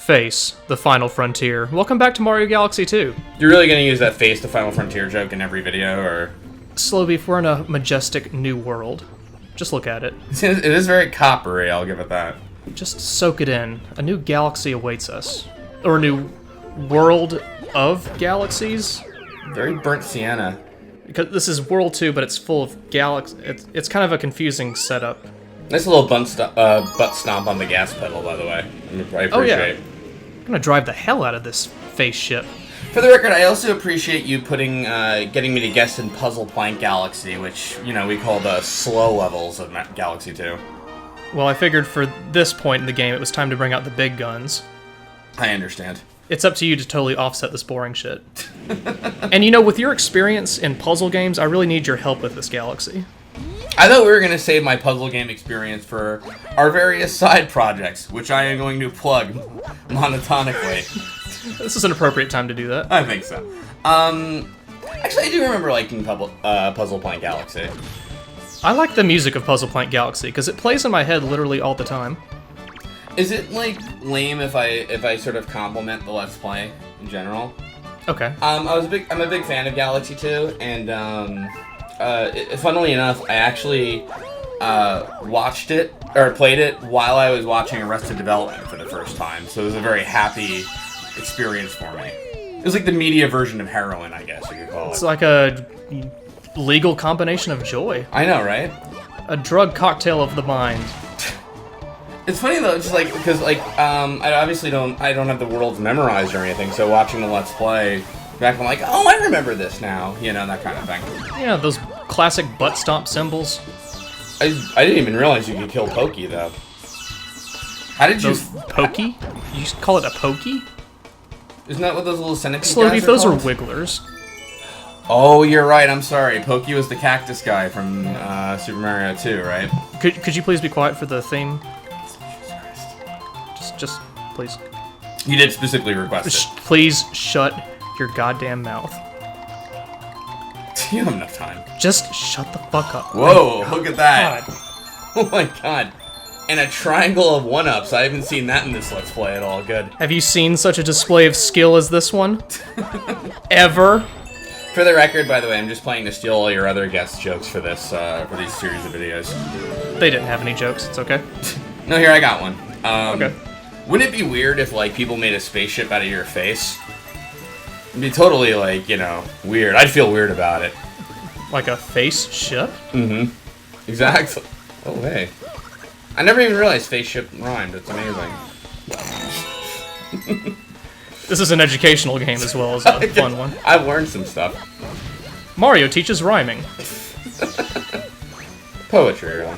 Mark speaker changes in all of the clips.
Speaker 1: Face, the final frontier. Welcome back to Mario Galaxy 2.
Speaker 2: You're really gonna use that face the Final Frontier joke in every video, or?
Speaker 1: Slowbeef, we're in a majestic new world. Just look at it.
Speaker 2: It is very coppery, I'll give it that.
Speaker 1: Just soak it in. A new galaxy awaits us. Or a new world of galaxies.
Speaker 2: Very burnt sienna.
Speaker 1: Because this is World 2, but it's full of galaxies. It's kind of a confusing setup.
Speaker 2: Nice little butt stomp on the gas pedal, by the way. I appreciate.
Speaker 1: Oh yeah. I'm gonna drive the hell out of this face ship.
Speaker 2: For the record, I also appreciate you getting me to guess in Puzzle Plank Galaxy, which, you know, we call the slow levels of Galaxy 2.
Speaker 1: Well, I figured for this point in the game, it was time to bring out the big guns.
Speaker 2: I understand.
Speaker 1: It's up to you to totally offset this boring shit. And you know, with your experience in puzzle games, I really need your help with this galaxy.
Speaker 2: I thought we were going to save my puzzle game experience for our various side projects, which I am going to plug monotonically.
Speaker 1: This is an appropriate time to do that.
Speaker 2: I think so. Actually, I do remember liking Puzzle Plank Galaxy.
Speaker 1: I like the music of Puzzle Plank Galaxy, because it plays in my head literally all the time.
Speaker 2: Is it, like, lame if I sort of compliment the Let's Play in general?
Speaker 1: Okay.
Speaker 2: I'm a big fan of Galaxy 2, and, funnily enough, I actually watched it, or played it, while I was watching Arrested Development for the first time, so it was a very happy experience for me. It was like the media version of heroin, I guess you could call it.
Speaker 1: It's like a legal combination of joy.
Speaker 2: I know, right?
Speaker 1: A drug cocktail of the mind.
Speaker 2: It's funny though, just like, because like, I obviously don't have the worlds memorized or anything, so watching the Let's Play back, I'm like, oh, I remember this now, you know, that kind of thing.
Speaker 1: Yeah, those classic butt stomp symbols.
Speaker 2: I didn't even realize you could kill Pokey, though. How did you...
Speaker 1: Pokey? You call it a Pokey?
Speaker 2: Isn't that what those little centipede
Speaker 1: Slowbeef,
Speaker 2: guys are
Speaker 1: those
Speaker 2: called?
Speaker 1: are wigglers.
Speaker 2: Oh, you're right, I'm sorry. Pokey was the cactus guy from Super Mario 2, right?
Speaker 1: Could you please be quiet for the theme? Just please.
Speaker 2: You did specifically request it.
Speaker 1: Please shut your goddamn mouth.
Speaker 2: You don't have enough time.
Speaker 1: Just shut the fuck up.
Speaker 2: Whoa, look at that.
Speaker 1: God.
Speaker 2: Oh my god. And a triangle of one-ups. I haven't seen that in this Let's Play at all. Good.
Speaker 1: Have you seen such a display of skill as this one? Ever?
Speaker 2: For the record, by the way, I'm just playing to steal all your other guest jokes for this, for these series of videos.
Speaker 1: They didn't have any jokes. It's okay.
Speaker 2: No, here, I got one.
Speaker 1: Okay.
Speaker 2: Wouldn't it be weird if, like, people made a spaceship out of your face? It'd be totally, like, you know, weird. I'd feel weird about it.
Speaker 1: Like a face ship?
Speaker 2: Mm-hmm. Exactly. Oh, hey. I never even realized spaceship rhymed. It's amazing.
Speaker 1: This is an educational game as well as a fun one.
Speaker 2: I've learned some stuff.
Speaker 1: Mario teaches rhyming.
Speaker 2: Poetry, really.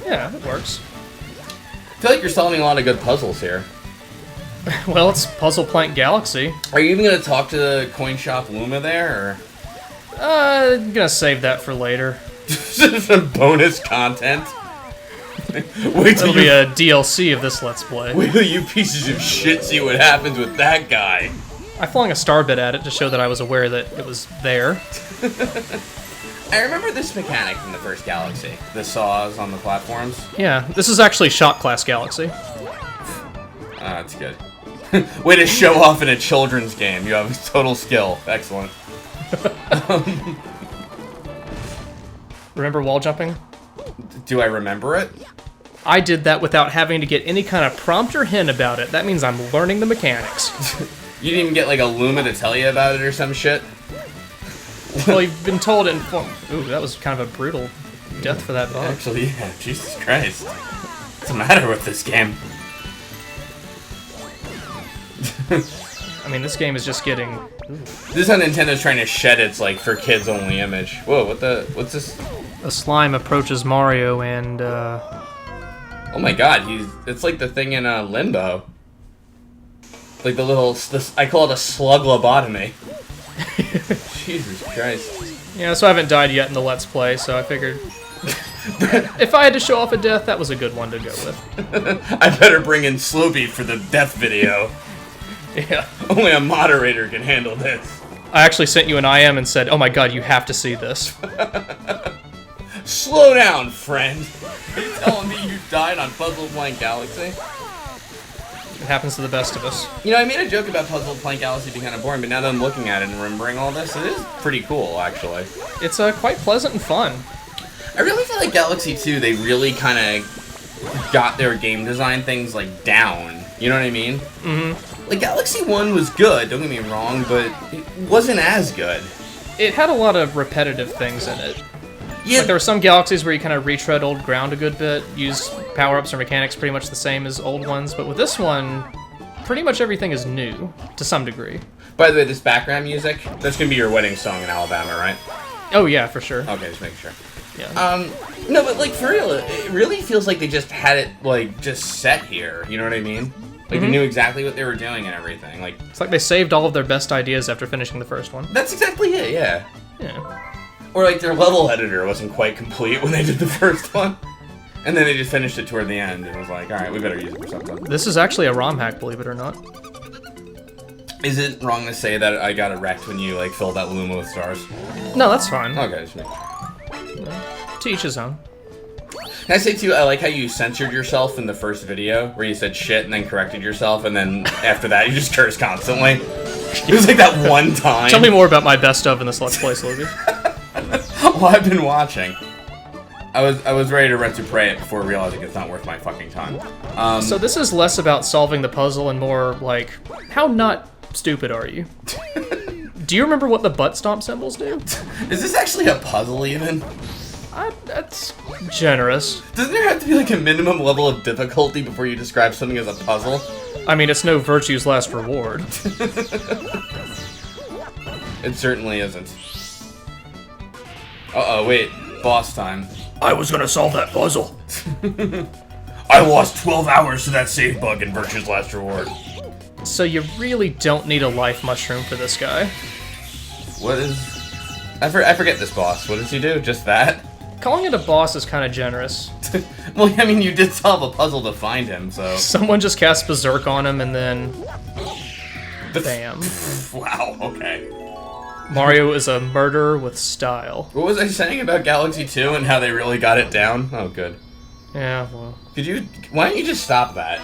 Speaker 1: Yeah, it works.
Speaker 2: I feel like you're solving a lot of good puzzles here.
Speaker 1: Well, it's Puzzle Plank Galaxy.
Speaker 2: Are you even going to talk to the coin shop Luma there, or...?
Speaker 1: I'm gonna save that for later.
Speaker 2: Some bonus content?
Speaker 1: It'll be a DLC of this Let's Play.
Speaker 2: Wait till you pieces of shit see what happens with that guy.
Speaker 1: I flung a star bit at it to show that I was aware that it was there.
Speaker 2: I remember this mechanic from the first Galaxy. The saws on the platforms.
Speaker 1: Yeah, this is actually Shot Class Galaxy.
Speaker 2: That's good. Way to show off in a children's game. You have total skill. Excellent.
Speaker 1: Remember wall jumping?
Speaker 2: Do I remember it?
Speaker 1: I did that without having to get any kind of prompt or hint about it. That means I'm learning the mechanics.
Speaker 2: You didn't even get like a Luma to tell you about it or some shit?
Speaker 1: Well, you've been told in form. Ooh, that was kind of a brutal death for that bug.
Speaker 2: Actually, yeah. Jesus Christ. What's the matter with this game?
Speaker 1: I mean, this game is just getting... Ooh.
Speaker 2: This is how Nintendo's trying to shed its, like, for kids only image. Whoa, what's this?
Speaker 1: A slime approaches Mario and,
Speaker 2: Oh my god, it's like the thing in, Limbo. Like the little, I call it a slug lobotomy. Jesus Christ.
Speaker 1: Yeah, so I haven't died yet in the Let's Play, so I figured... if I had to show off a death, that was a good one to go with.
Speaker 2: I better bring in Slowbeef for the death video.
Speaker 1: Yeah.
Speaker 2: Only a moderator can handle this.
Speaker 1: I actually sent you an IM and said, oh my god, you have to see this.
Speaker 2: Slow down, friend. Are you telling me you died on Puzzle Plank Galaxy?
Speaker 1: It happens to the best of us.
Speaker 2: You know, I made a joke about Puzzle Plank Galaxy being kind of boring, but now that I'm looking at it and remembering all this, it is pretty cool, actually.
Speaker 1: It's quite pleasant and fun.
Speaker 2: I really feel like Galaxy 2, they really kind of got their game design things, like, down. You know what I mean? Mm-hmm. Like, Galaxy 1 was good, don't get me wrong, but it wasn't as good.
Speaker 1: It had a lot of repetitive things in it.
Speaker 2: Yeah.
Speaker 1: Like, there were some galaxies where you kind of retread old ground a good bit, use power-ups or mechanics pretty much the same as old ones, but with this one, pretty much everything is new, to some degree.
Speaker 2: By the way, this background music, that's going to be your wedding song in Alabama, right?
Speaker 1: Oh, yeah, for sure.
Speaker 2: Okay, just making sure.
Speaker 1: Yeah.
Speaker 2: No, but, like, for real, it really feels like they just had it, like, just set here, you know what I mean? Like, they knew exactly what they were doing and everything, like...
Speaker 1: It's like they saved all of their best ideas after finishing the first one.
Speaker 2: That's exactly it, yeah.
Speaker 1: Yeah.
Speaker 2: Or, like, their level editor wasn't quite complete when they did the first one. And then they just finished it toward the end and was like, alright, we better use it for something.
Speaker 1: This is actually a ROM hack, believe it or not.
Speaker 2: Is it wrong to say that I got it wrecked when you, like, filled that Luma with stars?
Speaker 1: No, that's fine.
Speaker 2: Okay, just make
Speaker 1: To each his own.
Speaker 2: Can I say, too, I like how you censored yourself in the first video, where you said shit and then corrected yourself, and then after that you just cursed constantly. It was like that one time.
Speaker 1: Tell me more about my best of in this Let's Play, Slowbeef.
Speaker 2: Well, I've been watching. I was ready to retupray it before realizing it's not worth my fucking time.
Speaker 1: So this is less about solving the puzzle and more like, how not stupid are you? Do you remember what the butt stomp symbols do?
Speaker 2: Is this actually a puzzle even?
Speaker 1: That's generous.
Speaker 2: Doesn't there have to be like a minimum level of difficulty before you describe something as a puzzle?
Speaker 1: I mean, it's no virtue's last reward.
Speaker 2: It certainly isn't. Uh-oh, wait. Boss time.
Speaker 1: I was gonna solve that puzzle.
Speaker 2: I lost 12 hours to that save bug in Virtue's Last Reward.
Speaker 1: So you really don't need a life mushroom for this guy.
Speaker 2: What is... I forget this boss. What does he do? Just that?
Speaker 1: Calling it a boss is kind of generous.
Speaker 2: Well, I mean, you did solve a puzzle to find him, so...
Speaker 1: Someone just cast Berserk on him and then... Bam.
Speaker 2: Wow, okay.
Speaker 1: Mario is a murderer with style.
Speaker 2: What was I saying about Galaxy 2 and how they really got it down? Oh, good.
Speaker 1: Yeah, well...
Speaker 2: Why don't you just stop that?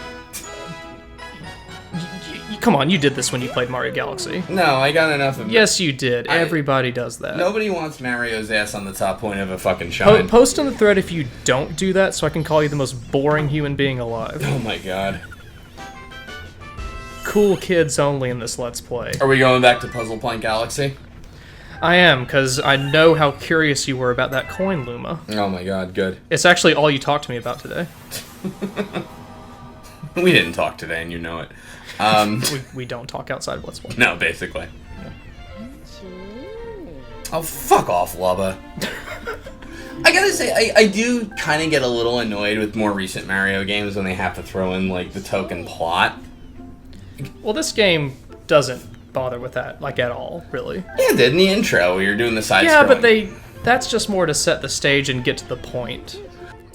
Speaker 1: Come on, you did this when you played Mario Galaxy.
Speaker 2: No, I got enough of it.
Speaker 1: Yes, you did. Everybody does that.
Speaker 2: Nobody wants Mario's ass on the top point of a fucking shine.
Speaker 1: Post in the thread if you don't do that so I can call you the most boring human being alive.
Speaker 2: Oh my god.
Speaker 1: Cool kids only in this Let's Play.
Speaker 2: Are we going back to Puzzle Plank Galaxy?
Speaker 1: I am, because I know how curious you were about that coin, Luma.
Speaker 2: Oh my god, good.
Speaker 1: It's actually all you talked to me about today.
Speaker 2: We didn't talk today, and you know it.
Speaker 1: We don't talk outside of Let's Play.
Speaker 2: No, basically. Oh, fuck off, Lubba. I gotta say, I do kind of get a little annoyed with more recent Mario games when they have to throw in, like, the token plot.
Speaker 1: Well, this game doesn't bother with that, like, at all, really.
Speaker 2: Yeah, it did in the intro where you're doing the side
Speaker 1: Yeah,
Speaker 2: scrolling.
Speaker 1: but that's just more to set the stage and get to the point.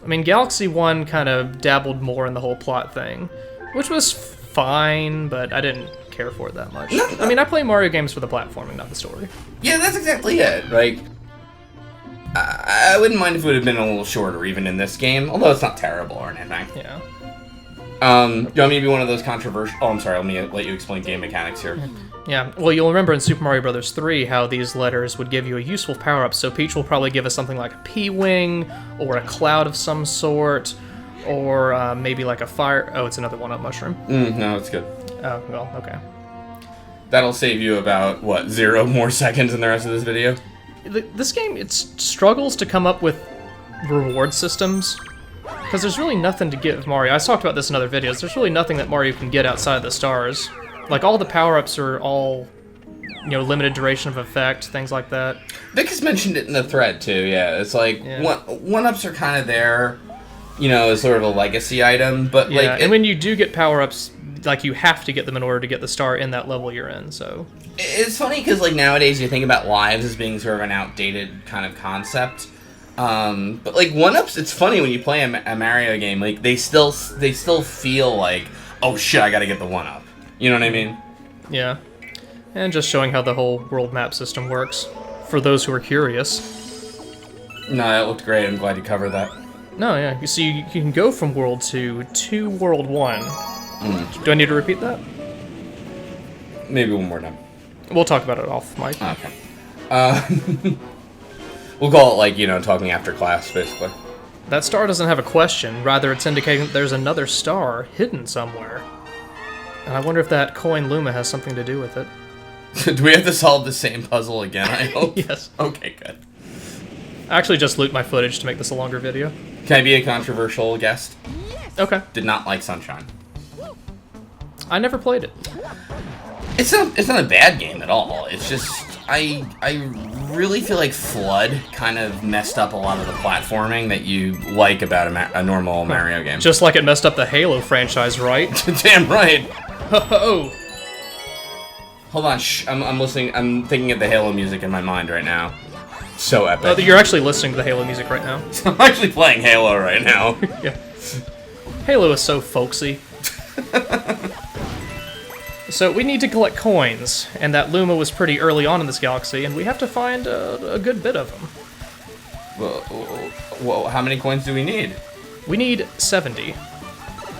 Speaker 1: I mean, Galaxy 1 kind of dabbled more in the whole plot thing, which was fine, but I didn't care for it that much.
Speaker 2: No.
Speaker 1: I mean, I play Mario games for the platforming, not the story.
Speaker 2: Yeah, that's exactly it. Like, I wouldn't mind if it would have been a little shorter, even in this game, although it's not terrible or anything.
Speaker 1: Yeah.
Speaker 2: You want me to be one of those controversial... Oh, I'm sorry, let you explain game mechanics here.
Speaker 1: Yeah, well, you'll remember in Super Mario Bros. 3 how these letters would give you a useful power-up, so Peach will probably give us something like a P-Wing, or a cloud of some sort, or maybe like a fire... Oh, it's another one-up mushroom.
Speaker 2: No, it's good.
Speaker 1: Oh, well, okay.
Speaker 2: That'll save you about, what, 0 more seconds in the rest of this video?
Speaker 1: This game, it struggles to come up with reward systems, because there's really nothing to give Mario. I talked about this in other videos. There's really nothing that Mario can get outside the stars. Like, all the power-ups are all, you know, limited duration of effect, things like that.
Speaker 2: Vic has mentioned it in the thread, too, yeah. It's like, one-ups are kind of there, you know, as sort of a legacy item, but,
Speaker 1: yeah,
Speaker 2: like...
Speaker 1: and when you do get power-ups, like, you have to get them in order to get the star in that level you're in, so...
Speaker 2: It's funny, because, like, nowadays you think about lives as being sort of an outdated kind of concept. But, like, one-ups, it's funny when you play a Mario game, like, they still feel like, oh, shit, I gotta get the one-up. You know what I mean?
Speaker 1: Yeah. And just showing how the whole world map system works, for those who are curious.
Speaker 2: No, that looked great. I'm glad you covered that.
Speaker 1: No, yeah. You see, you can go from World 2 to World 1 Do I need to repeat that?
Speaker 2: Maybe one more time.
Speaker 1: We'll talk about it off mic.
Speaker 2: Okay. We'll call it, like, you know, talking after class, basically.
Speaker 1: That star doesn't have a question, rather it's indicating that there's another star hidden somewhere. And I wonder if that coin Luma has something to do with it.
Speaker 2: Do we have to solve the same puzzle again, I hope?
Speaker 1: Yes.
Speaker 2: Okay, good.
Speaker 1: I actually just looped my footage to make this a longer video.
Speaker 2: Can I be a controversial guest?
Speaker 1: Okay.
Speaker 2: Did not like Sunshine.
Speaker 1: I never played it.
Speaker 2: It's not a bad game at all. It's just I really feel like Flood kind of messed up a lot of the platforming that you like about a normal Mario game.
Speaker 1: Just like it messed up the Halo franchise, right?
Speaker 2: Damn right.
Speaker 1: Oh.
Speaker 2: Hold on, shh. I'm listening. I'm thinking of the Halo music in my mind right now. So epic.
Speaker 1: You're actually listening to the Halo music right now.
Speaker 2: I'm actually playing Halo right now.
Speaker 1: Yeah. Halo is so folksy. So we need to collect coins, and that Luma was pretty early on in this galaxy, and we have to find a good bit of them.
Speaker 2: Well, how many coins do we need?
Speaker 1: We need 70.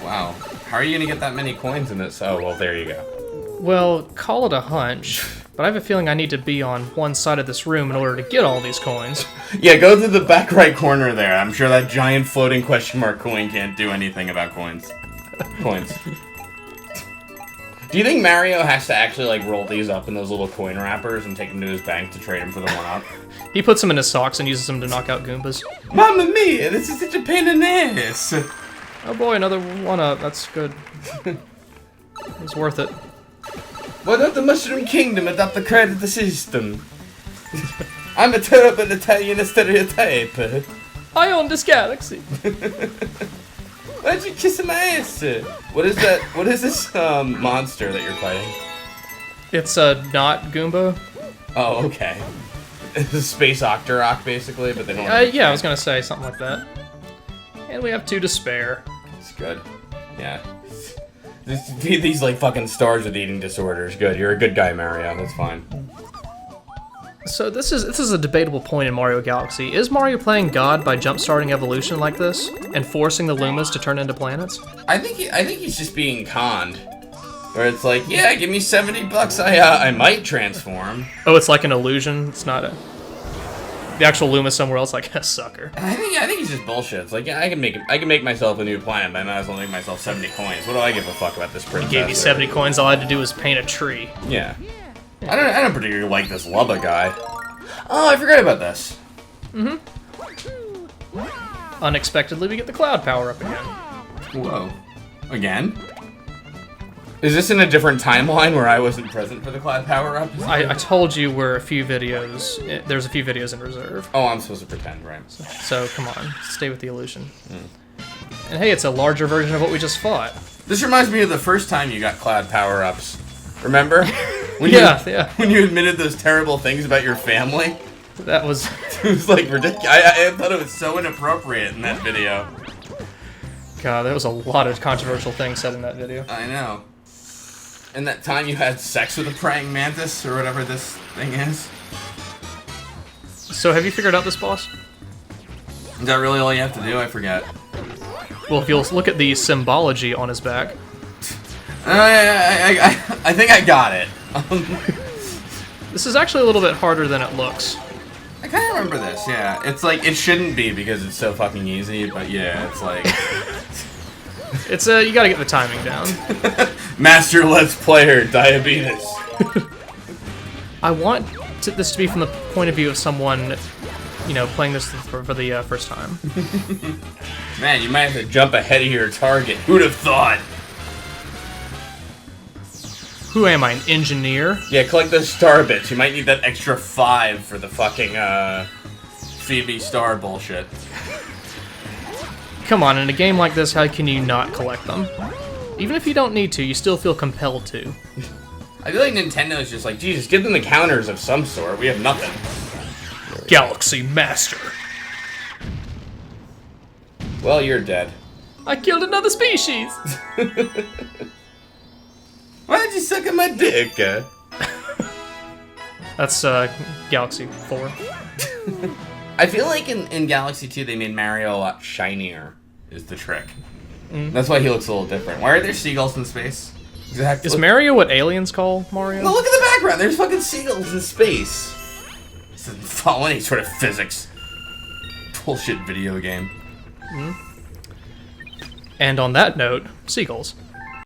Speaker 2: Wow. How are you gonna get that many coins in this? Oh, well, there you go.
Speaker 1: Well, call it a hunch, but I have a feeling I need to be on one side of this room in order to get all these coins.
Speaker 2: Yeah, go to the back right corner there. I'm sure that giant floating question mark coin can't do anything about coins. Coins. Do you think Mario has to actually, like, roll these up in those little coin wrappers and take them to his bank to trade them for the one-up?
Speaker 1: He puts them in his socks and uses them to knock out Goombas.
Speaker 2: Mamma mia, this is such a pain in the ass.
Speaker 1: Oh boy, another one-up. That's good. It's worth it.
Speaker 2: Why don't the Mushroom Kingdom adopt the credit system? I'm a terrible Italian stereotype.
Speaker 1: I own this galaxy.
Speaker 2: Why'd you kiss my ass? What is that? What is this monster that you're fighting?
Speaker 1: It's not Goomba.
Speaker 2: Oh, okay. It's a space Octorok, basically, but they don't.
Speaker 1: Yeah, I was gonna say something like that. And we have 2 to spare.
Speaker 2: It's good. Yeah. These like fucking stars with eating disorders. Good. You're a good guy, Mario. That's fine.
Speaker 1: So this is a debatable point in Mario Galaxy. Is Mario playing God by jump-starting evolution like this and forcing the Lumas to turn into planets?
Speaker 2: I think he's just being conned. Where it's like, yeah, give me $70, I might transform.
Speaker 1: Oh, it's like an illusion. It's not the actual Luma somewhere else. Like a sucker.
Speaker 2: I think he's just bullshit. It's like, yeah, I can make myself a new planet, but I might as well make myself 70 coins. What do I give a fuck about this princess?
Speaker 1: He gave you 70 coins. All I had to do was paint a tree.
Speaker 2: Yeah. I don't particularly like this Lubba guy. Oh, I forgot about this.
Speaker 1: Mm-hmm. Unexpectedly, we get the cloud power up again.
Speaker 2: Whoa. Again? Is this in a different timeline where I wasn't present for the cloud power up?
Speaker 1: I told you there's a few videos in reserve.
Speaker 2: Oh, I'm supposed to pretend, right?
Speaker 1: So come on, stay with the illusion. And hey, it's a larger version of what we just fought.
Speaker 2: This reminds me of the first time you got cloud power-ups. Remember? When
Speaker 1: Yeah.
Speaker 2: When you admitted those terrible things about your family?
Speaker 1: That was...
Speaker 2: It was like ridiculous. I thought it was so inappropriate in that video.
Speaker 1: God, there was a lot of controversial things said in that video.
Speaker 2: I know. And that time you had sex with a praying mantis, or whatever this thing is.
Speaker 1: So have you figured out this boss?
Speaker 2: Is that really all you have to do? I forget.
Speaker 1: Well, if you'll look at the symbology on his back.
Speaker 2: I think I got it.
Speaker 1: This is actually a little bit harder than it looks.
Speaker 2: I kind of remember this, yeah. It's like, it shouldn't be because it's so fucking easy, but yeah, it's like...
Speaker 1: It's, you gotta get the timing down.
Speaker 2: Master Let's Player, diabetes.
Speaker 1: I want this to be from the point of view of someone, you know, playing this for the first time.
Speaker 2: Man, you might have to jump ahead of your target. Who'd have thought?
Speaker 1: Who am I, an engineer?
Speaker 2: Yeah, collect those star bits. You might need that extra 5 for the fucking, Phoebe Star bullshit.
Speaker 1: Come on, in a game like this, how can you not collect them? Even if you don't need to, you still feel compelled to.
Speaker 2: I feel like Nintendo's just like, Jesus, give them the counters of some sort. We have nothing.
Speaker 1: Galaxy Master.
Speaker 2: Well, you're dead.
Speaker 1: I killed another species!
Speaker 2: Why'd you suck at my dick?
Speaker 1: That's, Galaxy 4.
Speaker 2: I feel like in Galaxy 2 they made Mario a lot shinier, is the trick. That's why he looks a little different. Why are there seagulls in space? Exactly.
Speaker 1: Is Mehrio what aliens call Mario?
Speaker 2: No, look at the background. There's fucking seagulls in space. This doesn't follow any sort of physics. Bullshit video game.
Speaker 1: And on that note, seagulls.